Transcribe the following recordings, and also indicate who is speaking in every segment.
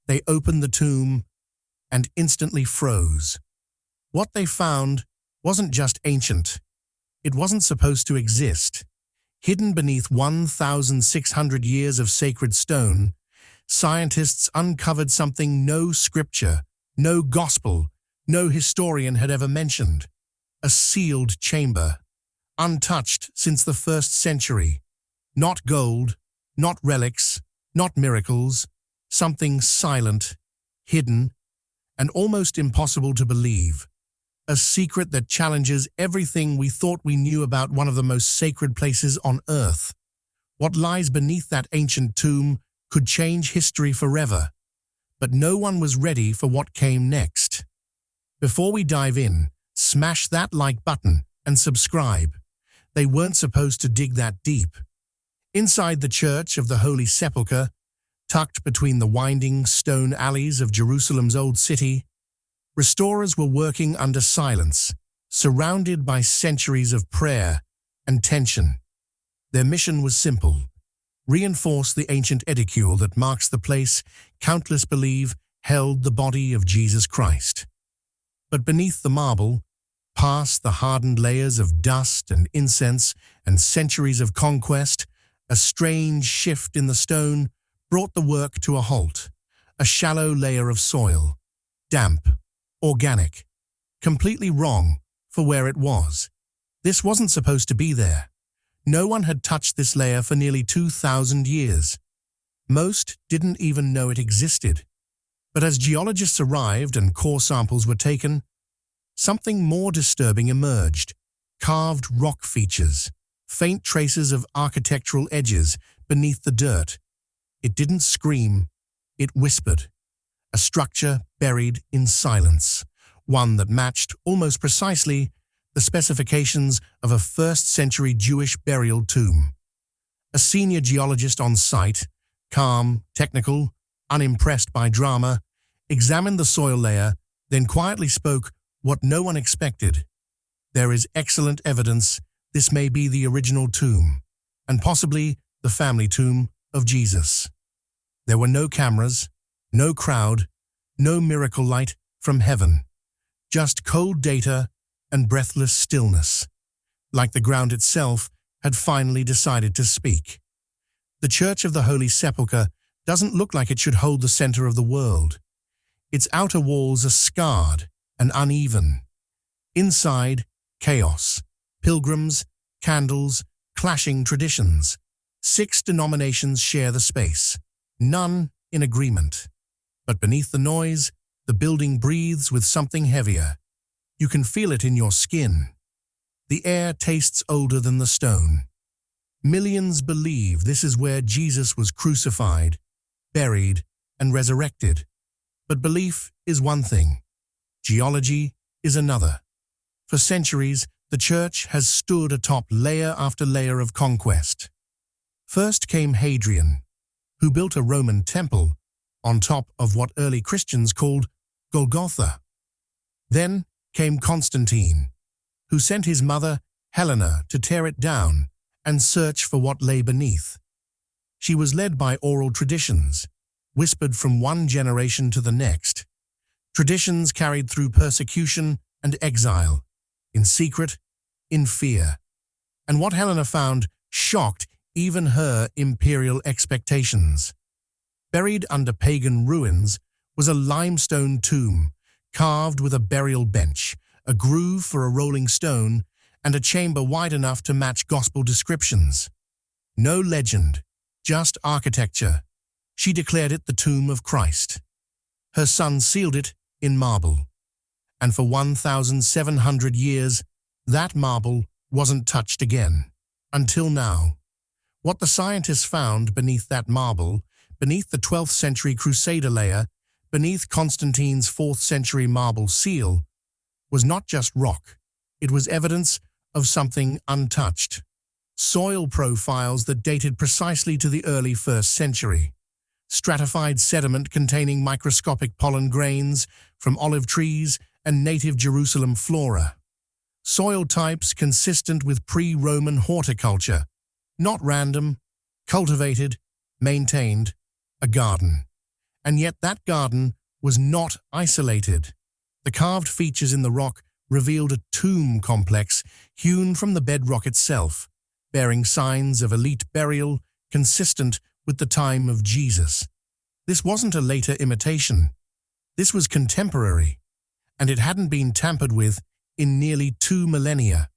Speaker 1: They opened the tomb and instantly froze. What they found wasn't just ancient. It wasn't supposed to exist. Hidden beneath 1,600 years of sacred stone, scientists uncovered something no scripture, no gospel, no historian had ever mentioned. A sealed chamber, untouched since the 1st century. Not gold, not relics, not miracles, something silent, hidden, and almost impossible to believe. A secret that challenges everything we thought we knew about one of the most sacred places on Earth. What lies beneath that ancient tomb could change history forever, but no one was ready for what came next. Before we dive in, smash that like button and subscribe. They weren't supposed to dig that deep. Inside the Church of the Holy Sepulchre, tucked between the winding stone alleys of Jerusalem's Old City, restorers were working under silence, surrounded by centuries of prayer and tension. Their mission was simple: reinforce the ancient edicule that marks the place countless believe held the body of Jesus Christ. But beneath the marble, past the hardened layers of dust and incense and centuries of conquest, a strange shift in the stone brought the work to a halt. A shallow layer of soil, damp, organic, completely wrong for where it was. This wasn't supposed to be there. No one had touched this layer for nearly 2,000 years. Most didn't even know it existed. But as geologists arrived and core samples were taken, something more disturbing emerged. Carved rock features, faint traces of architectural edges beneath the dirt. It didn't scream, it whispered. A structure buried in silence, one that matched almost precisely the specifications of a 1st century Jewish burial tomb. A senior geologist on site, calm, technical, unimpressed by drama, examined the soil layer, then quietly spoke what no one expected. There is excellent evidence this may be the original tomb, and possibly the family tomb of Jesus. There were no cameras, no crowd, no miracle light from heaven, just cold data and breathless stillness, like the ground itself had finally decided to speak. The Church of the Holy Sepulchre doesn't look like it should hold the center of the world. Its outer walls are scarred and uneven. Inside, chaos, pilgrims, candles, clashing traditions. 6 denominations share the space, none in agreement. But beneath the noise, the building breathes with something heavier. You can feel it in your skin. The air tastes older than the stone. Millions believe this is where Jesus was crucified, buried, and resurrected. But belief is one thing. Geology is another. For centuries, the Church has stood atop layer after layer of conquest. First came Hadrian, who built a Roman temple on top of what early Christians called Golgotha. Then came Constantine, who sent his mother, Helena, to tear it down and search for what lay beneath. She was led by oral traditions, whispered from one generation to the next. Traditions carried through persecution and exile, in secret, in fear. And what Helena found shocked even her imperial expectations. Buried under pagan ruins was a limestone tomb, carved with a burial bench, a groove for a rolling stone, and a chamber wide enough to match gospel descriptions. No legend, just architecture. She declared it the tomb of Christ. Her son sealed it in marble. And for 1,700 years, that marble wasn't touched again. Until now. What the scientists found beneath that marble, beneath the 12th century Crusader layer, beneath Constantine's 4th century marble seal, was not just rock. It was evidence of something untouched. Soil profiles that dated precisely to the early 1st century. Stratified sediment containing microscopic pollen grains from olive trees and native Jerusalem flora. Soil types consistent with pre-Roman horticulture, not random, cultivated, maintained, a garden. And yet that garden was not isolated. The carved features in the rock revealed a tomb complex hewn from the bedrock itself, bearing signs of elite burial consistent with the time of Jesus. This wasn't a later imitation. This was contemporary, and it hadn't been tampered with in nearly 2 millennia.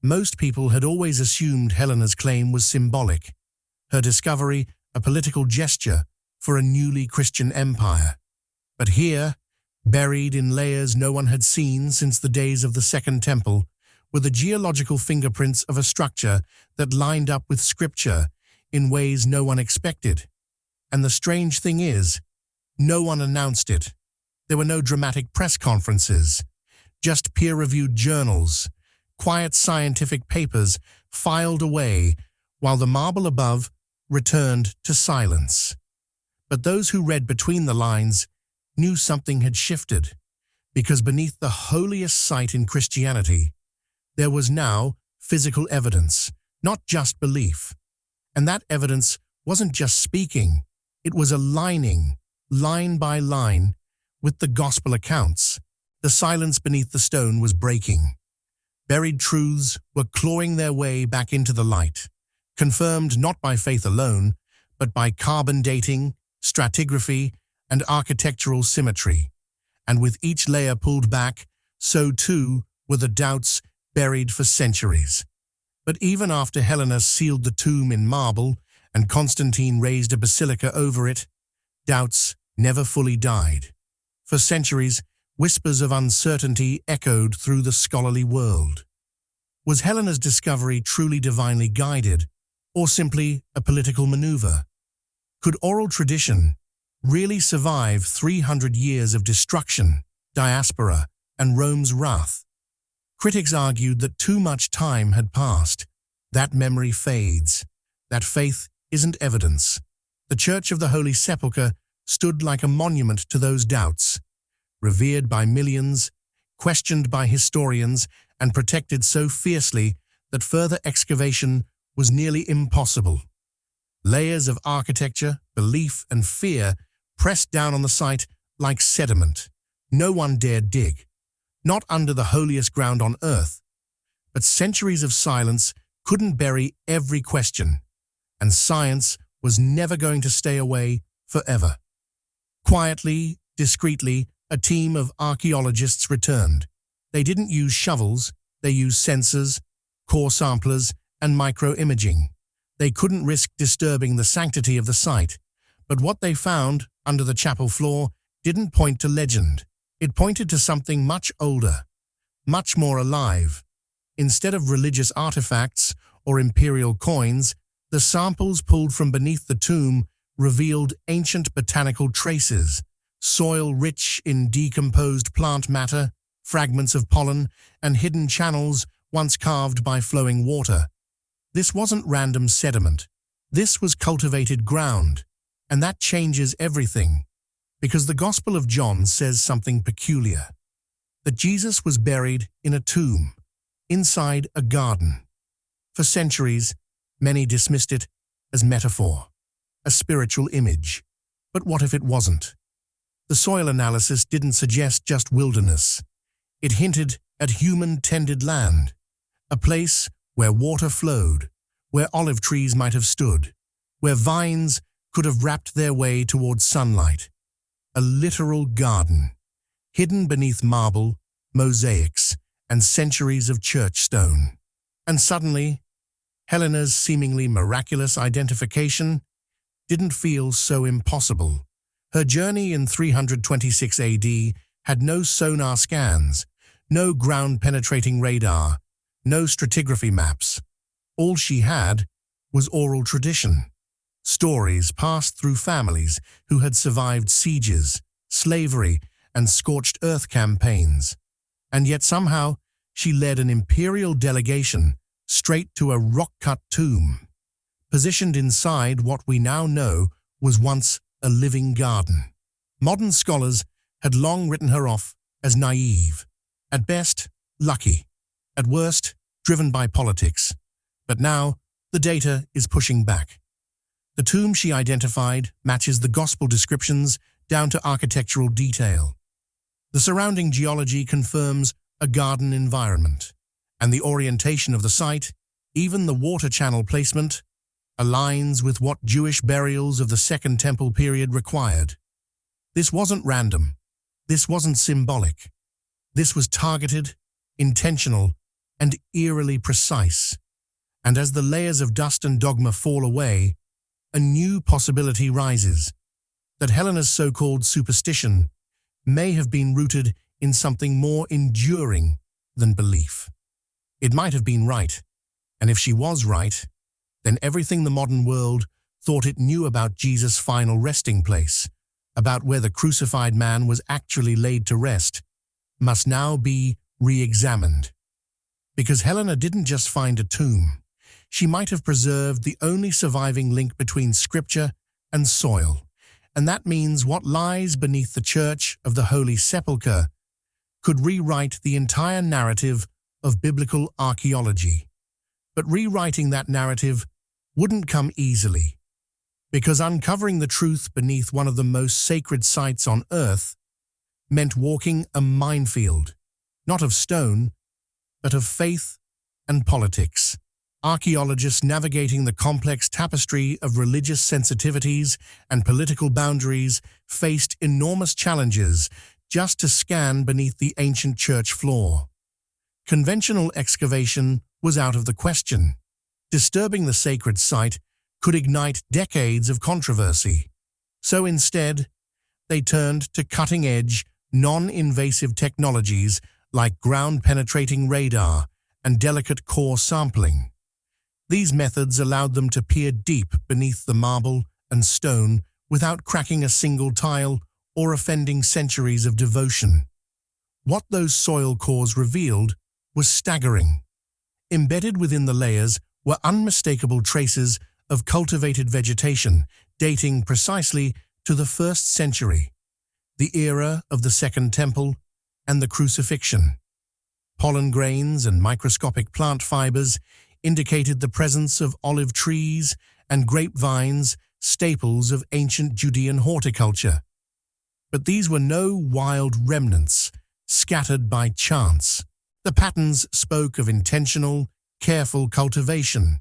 Speaker 1: Most people had always assumed Helena's claim was symbolic, her discovery a political gesture for a newly Christian empire. But here, buried in layers no one had seen since the days of the Second Temple, were the geological fingerprints of a structure that lined up with Scripture in ways no one expected. And the strange thing is, no one announced it. There were no dramatic press conferences, just peer-reviewed journals, quiet scientific papers filed away while the marble above returned to silence. But those who read between the lines knew something had shifted, because beneath the holiest site in Christianity, there was now physical evidence, not just belief. And that evidence wasn't just speaking, it was aligning, line by line, with the gospel accounts. The silence beneath the stone was breaking. Buried truths were clawing their way back into the light, confirmed not by faith alone, but by carbon dating, stratigraphy, and architectural symmetry. And with each layer pulled back, so too were the doubts buried for centuries. But even after Helena sealed the tomb in marble and Constantine raised a basilica over it, doubts never fully died. For centuries, whispers of uncertainty echoed through the scholarly world. Was Helena's discovery truly divinely guided, or simply a political maneuver? Could oral tradition really survive 300 years of destruction, diaspora, and Rome's wrath? Critics argued that too much time had passed. That memory fades. That faith isn't evidence. The Church of the Holy Sepulchre stood like a monument to those doubts, revered by millions, questioned by historians, and protected so fiercely that further excavation was nearly impossible. Layers of architecture, belief, and fear pressed down on the site like sediment. No one dared dig, not under the holiest ground on earth. But centuries of silence couldn't bury every question, and science was never going to stay away forever. Quietly, discreetly, a team of archaeologists returned. They didn't use shovels, they used sensors, core samplers, and micro-imaging. They couldn't risk disturbing the sanctity of the site, but what they found under the chapel floor didn't point to legend. It pointed to something much older, much more alive. Instead of religious artifacts or imperial coins, the samples pulled from beneath the tomb revealed ancient botanical traces, soil rich in decomposed plant matter, fragments of pollen, and hidden channels once carved by flowing water. This wasn't random sediment. This was cultivated ground, and that changes everything, because the Gospel of John says something peculiar, that Jesus was buried in a tomb, inside a garden. For centuries, many dismissed it as metaphor, a spiritual image. But what if it wasn't? The soil analysis didn't suggest just wilderness. It hinted at human-tended land, a place where water flowed, where olive trees might have stood, where vines could have wrapped their way towards sunlight. A literal garden, hidden beneath marble, mosaics, and centuries of church stone. And suddenly, Helena's seemingly miraculous identification didn't feel so impossible. Her journey in 326 AD had no sonar scans, no ground-penetrating radar, no stratigraphy maps. All she had was oral tradition, stories passed through families who had survived sieges, slavery, and scorched earth campaigns. And yet somehow she led an imperial delegation straight to a rock-cut tomb, positioned inside what we now know was once a living garden. Modern scholars had long written her off as naive, at best, lucky, at worst, driven by politics. But now, the data is pushing back. The tomb she identified matches the gospel descriptions down to architectural detail. The surrounding geology confirms a garden environment, and the orientation of the site, even the water channel placement, aligns with what Jewish burials of the Second Temple period required. This wasn't random. This wasn't symbolic. This was targeted, intentional, and eerily precise. And as the layers of dust and dogma fall away, a new possibility rises, that Helena's so-called superstition may have been rooted in something more enduring than belief. It might have been right, and if she was right, then everything the modern world thought it knew about Jesus' final resting place, about where the crucified man was actually laid to rest, must now be re-examined. Because Helena didn't just find a tomb, she might have preserved the only surviving link between scripture and soil, and that means what lies beneath the Church of the Holy Sepulchre could rewrite the entire narrative of biblical archaeology. But rewriting that narrative wouldn't come easily, because uncovering the truth beneath one of the most sacred sites on earth meant walking a minefield, not of stone, but of faith and politics. Archaeologists navigating the complex tapestry of religious sensitivities and political boundaries faced enormous challenges just to scan beneath the ancient church floor. Conventional excavation was out of the question. Disturbing the sacred site could ignite decades of controversy. So instead, they turned to cutting-edge, non-invasive technologies like ground-penetrating radar and delicate core sampling. These methods allowed them to peer deep beneath the marble and stone without cracking a single tile or offending centuries of devotion. What those soil cores revealed was staggering. Embedded within the layers were unmistakable traces of cultivated vegetation dating precisely to the 1st century, the era of the Second Temple and the crucifixion. Pollen grains and microscopic plant fibers indicated the presence of olive trees and grapevines, staples of ancient Judean horticulture. But these were no wild remnants scattered by chance. The patterns spoke of intentional, careful cultivation,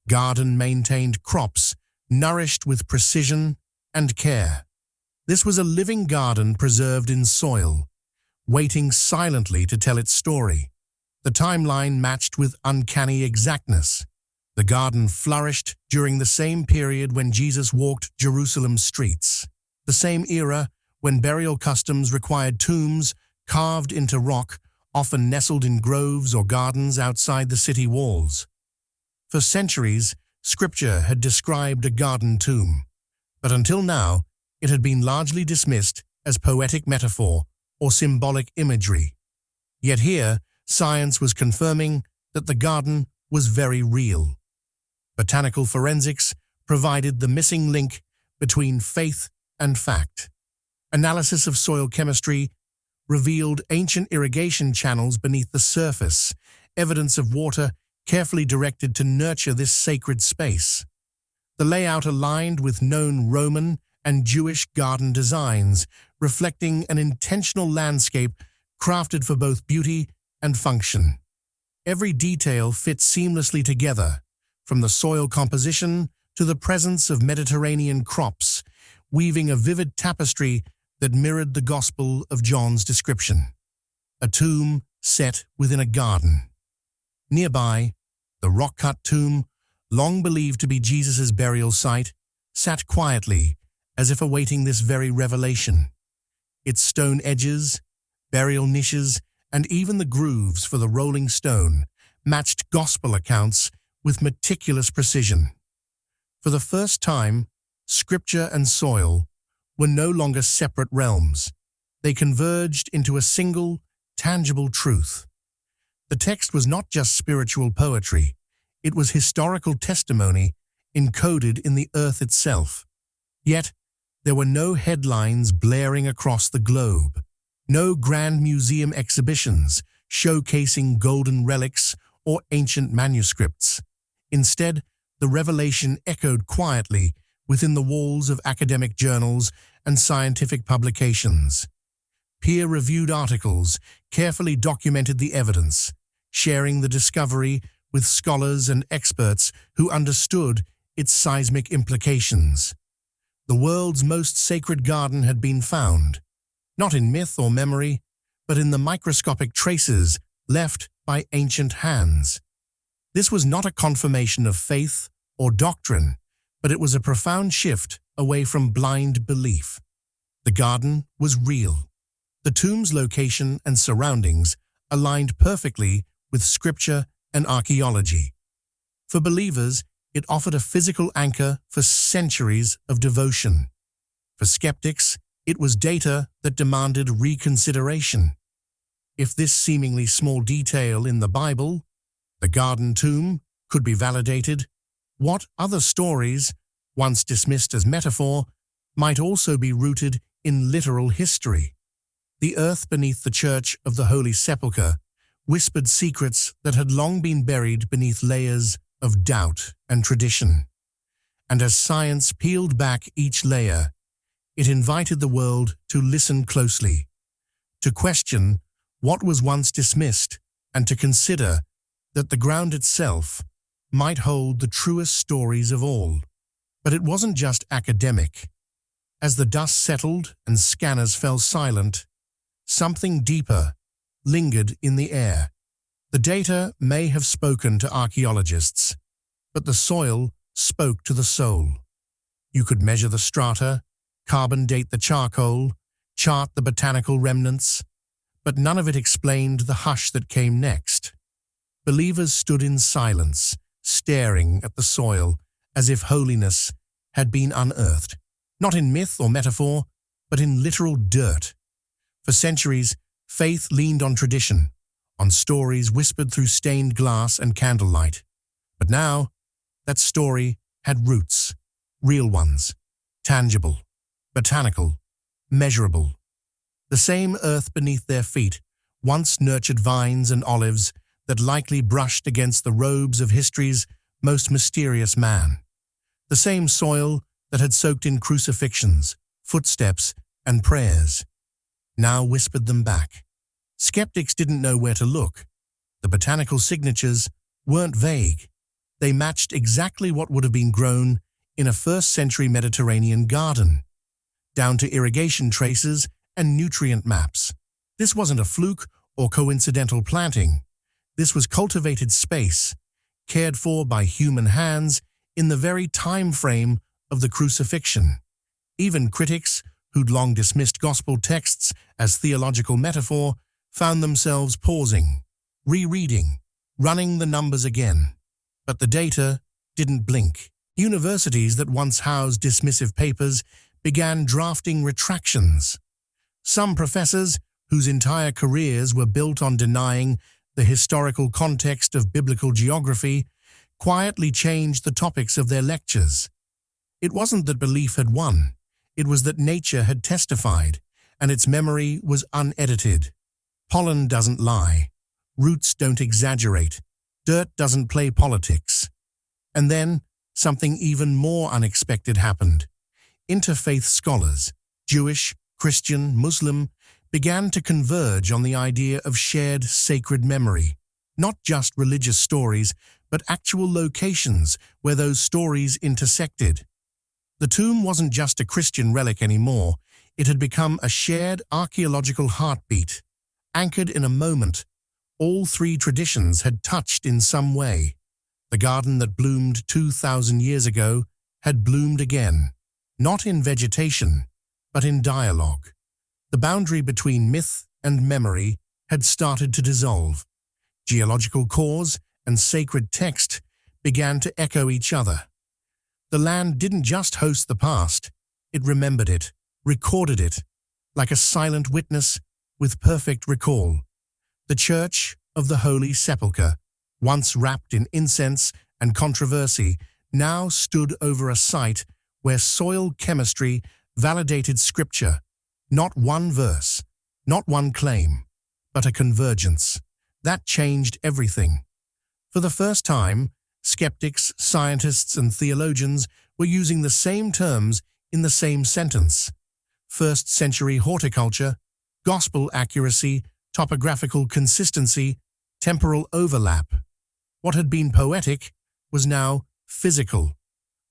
Speaker 1: garden-maintained crops nourished with precision and care. This was a living garden preserved in soil, waiting silently to tell its story. The timeline matched with uncanny exactness. The garden flourished during the same period when Jesus walked Jerusalem's streets, the same era when burial customs required tombs carved into rock, often nestled in groves or gardens outside the city walls. For centuries, Scripture had described a garden tomb, but until now, it had been largely dismissed as poetic metaphor or symbolic imagery. Yet here, science was confirming that the garden was very real. Botanical forensics provided the missing link between faith and fact. Analysis of soil chemistry revealed ancient irrigation channels beneath the surface, evidence of water carefully directed to nurture this sacred space. The layout aligned with known Roman and Jewish garden designs, reflecting an intentional landscape crafted for both beauty and function. Every detail fit seamlessly together, from the soil composition to the presence of Mediterranean crops, weaving a vivid tapestry that mirrored the Gospel of John's description. A tomb set within a garden. Nearby, the rock-cut tomb, long believed to be Jesus' burial site, sat quietly as if awaiting this very revelation. Its stone edges, burial niches, and even the grooves for the rolling stone matched gospel accounts with meticulous precision. For the first time, scripture and soil were no longer separate realms. They converged into a single, tangible truth. The text was not just spiritual poetry, it was historical testimony encoded in the earth itself. Yet, there were no headlines blaring across the globe, no grand museum exhibitions showcasing golden relics or ancient manuscripts. Instead, the revelation echoed quietly within the walls of academic journals and scientific publications. Peer-reviewed articles carefully documented the evidence, sharing the discovery with scholars and experts who understood its seismic implications. The world's most sacred garden had been found, not in myth or memory, but in the microscopic traces left by ancient hands. This was not a confirmation of faith or doctrine, but it was a profound shift away from blind belief. The garden was real. The tomb's location and surroundings aligned perfectly with scripture and archaeology. For believers, it offered a physical anchor for centuries of devotion. For skeptics, it was data that demanded reconsideration. If this seemingly small detail in the Bible, the garden tomb, could be validated, what other stories, once dismissed as metaphor, might also be rooted in literal history? The earth beneath the Church of the Holy Sepulchre whispered secrets that had long been buried beneath layers of doubt and tradition. And as science peeled back each layer, it invited the world to listen closely, to question what was once dismissed, and to consider that the ground itself might hold the truest stories of all. But it wasn't just academic. As the dust settled and scanners fell silent, something deeper lingered in the air. The data may have spoken to archaeologists, but the soil spoke to the soul. You could measure the strata, carbon date the charcoal, chart the botanical remnants, but none of it explained the hush that came next. Believers stood in silence, staring at the soil as if holiness had been unearthed, not in myth or metaphor, but in literal dirt. For centuries, faith leaned on tradition, on stories whispered through stained glass and candlelight. But now, that story had roots, real ones, tangible, botanical, measurable. The same earth beneath their feet once nurtured vines and olives that likely brushed against the robes of history's most mysterious man. The same soil that had soaked in crucifixions, footsteps, and prayers, now whispered them back. Skeptics didn't know where to look. The botanical signatures weren't vague. They matched exactly what would have been grown in a first-century Mediterranean garden, down to irrigation traces and nutrient maps. This wasn't a fluke or coincidental planting. This was cultivated space, cared for by human hands in the very time frame of the crucifixion. Even critics, who'd long dismissed gospel texts as theological metaphor, found themselves pausing, rereading, running the numbers again. But the data didn't blink. Universities that once housed dismissive papers began drafting retractions. Some professors, whose entire careers were built on denying the historical context of biblical geography, quietly changed the topics of their lectures. It wasn't that belief had won. It was that nature had testified, and its memory was unedited. Pollen doesn't lie. Roots don't exaggerate. Dirt doesn't play politics. And then, something even more unexpected happened. Interfaith scholars, Jewish, Christian, Muslim, began to converge on the idea of shared sacred memory. Not just religious stories, but actual locations where those stories intersected. The tomb wasn't just a Christian relic anymore. It had become a shared archaeological heartbeat, anchored in a moment all three traditions had touched in some way. The garden that bloomed 2,000 years ago had bloomed again, not in vegetation, but in dialogue. The boundary between myth and memory had started to dissolve. Geological cores and sacred text began to echo each other. The land didn't just host the past, it remembered it, recorded it, like a silent witness with perfect recall. The Church of the Holy Sepulchre, once wrapped in incense and controversy, now stood over a site where soil chemistry validated scripture, not one verse, not one claim, but a convergence. That changed everything. For the first time, skeptics, scientists, and theologians were using the same terms in the same sentence. first-century horticulture, gospel accuracy, topographical consistency, temporal overlap. What had been poetic was now physical.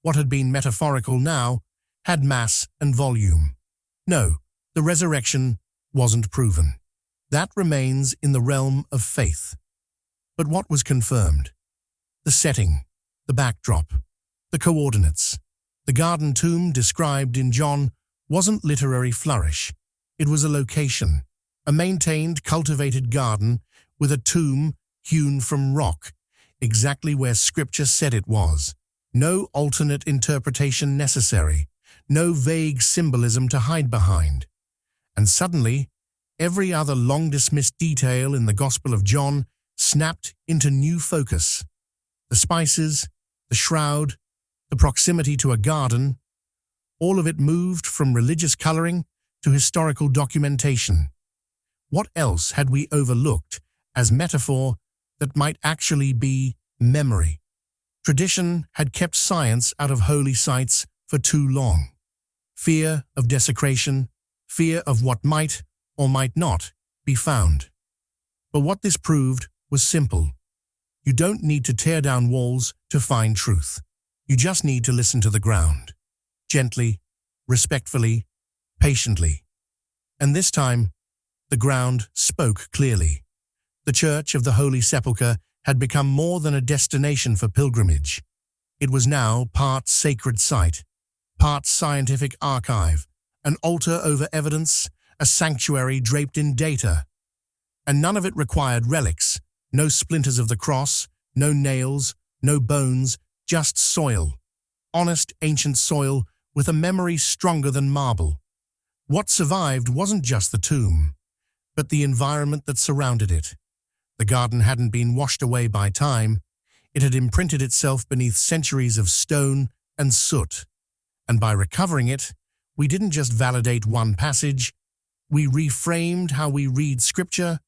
Speaker 1: What had been metaphorical now had mass and volume. No, the resurrection wasn't proven. That remains in the realm of faith. But what was confirmed? The setting, the backdrop, the coordinates. The garden tomb described in John wasn't literary flourish. It was a location, a maintained, cultivated garden with a tomb hewn from rock, exactly where Scripture said it was. No alternate interpretation necessary, no vague symbolism to hide behind. And suddenly, every other long-dismissed detail in the Gospel of John snapped into new focus. The spices, the shroud, the proximity to a garden, all of it moved from religious coloring to historical documentation. What else had we overlooked as metaphor that might actually be memory? Tradition had kept science out of holy sites for too long. Fear of desecration, fear of what might or might not be found. But what this proved was simple. You don't need to tear down walls to find truth. You just need to listen to the ground. Gently, respectfully, patiently. And this time, the ground spoke clearly. The Church of the Holy Sepulchre had become more than a destination for pilgrimage. It was now part sacred site, part scientific archive, an altar over evidence, a sanctuary draped in data. And none of it required relics, no splinters of the cross, no nails, no bones, just soil. Honest ancient soil with a memory stronger than marble. What survived wasn't just the tomb, but the environment that surrounded it. The garden hadn't been washed away by time. It had imprinted itself beneath centuries of stone and soot. And by recovering it, we didn't just validate one passage, we reframed how we read Scripture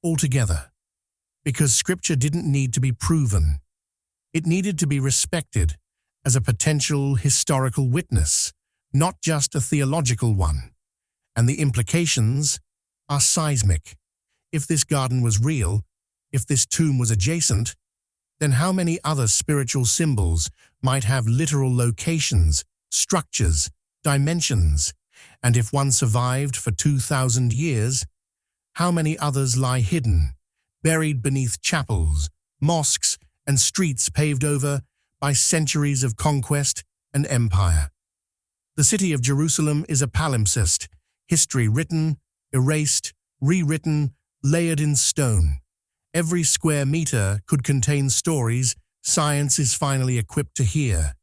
Speaker 1: altogether. Because Scripture didn't need to be proven. It needed to be respected as a potential historical witness, not just a theological one. And the implications are seismic. If this garden was real, if this tomb was adjacent, then how many other spiritual symbols might have literal locations, structures, dimensions? And if one survived for 2,000 years, how many others lie hidden, buried beneath chapels, mosques, and streets paved over by centuries of conquest and empire? The city of Jerusalem is a palimpsest, history written, erased, rewritten, layered in stone. Every square meter could contain stories science is finally equipped to hear.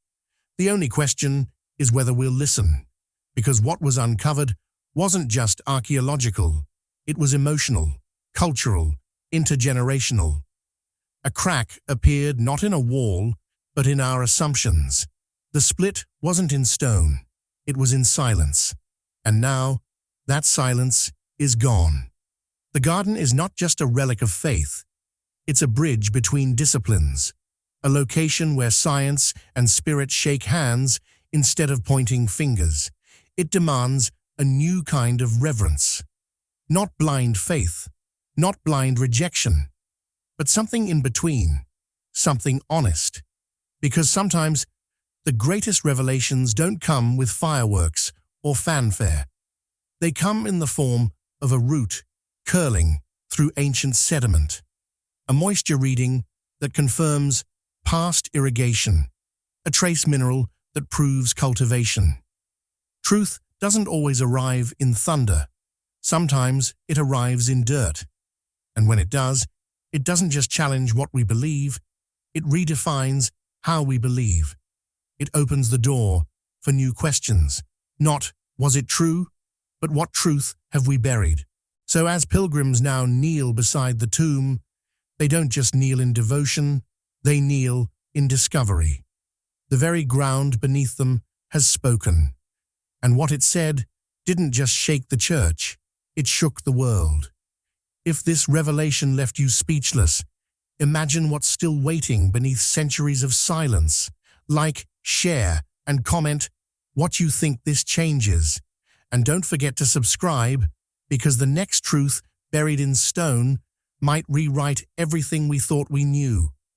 Speaker 1: The only question is whether we'll listen, because what was uncovered wasn't just archaeological, it was emotional, cultural, intergenerational. A crack appeared not in a wall, but in our assumptions. The split wasn't in stone, it was in silence. And now, that silence is gone. The garden is not just a relic of faith, it's a bridge between disciplines, a location where science and spirit shake hands instead of pointing fingers. It demands a new kind of reverence. Not blind faith, not blind rejection, but something in between, something honest. Because sometimes the greatest revelations don't come with fireworks or fanfare. They come in the form of a root curling through ancient sediment, a moisture reading that confirms past irrigation, a trace mineral that proves cultivation. Truth doesn't always arrive in thunder. Sometimes it arrives in dirt. And when it does, it doesn't just challenge what we believe, it redefines how we believe. It opens the door for new questions. Not, was it true? But what truth have we buried? So as pilgrims now kneel beside the tomb, they don't just kneel in devotion, they kneel in discovery. The very ground beneath them has spoken. And what it said didn't just shake the church, it shook the world. If this revelation left you speechless, imagine what's still waiting beneath centuries of silence. Like, share, and comment what you think this changes. And don't forget to subscribe, because the next truth buried in stone might rewrite everything we thought we knew.